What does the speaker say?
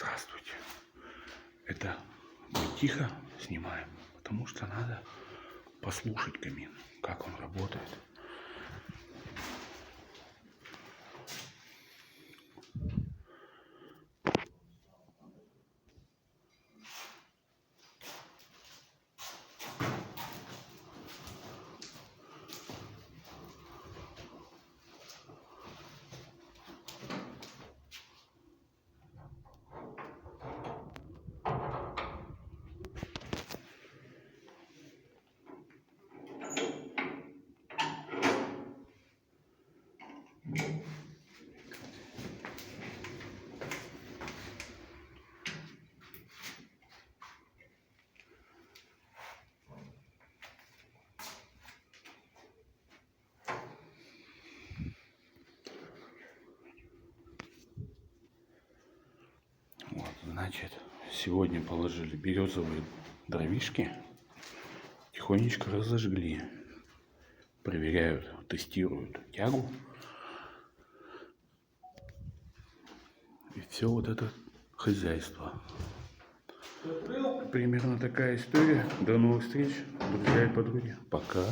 Здравствуйте. Это мы тихо снимаем, потому что надо послушать камин, как он работает. Вот, значит, сегодня положили березовые дровишки, тихонечко разожгли, проверяют, тестируют тягу. И все вот это хозяйство. Примерно такая история. До новых встреч, друзья и подруги. Пока.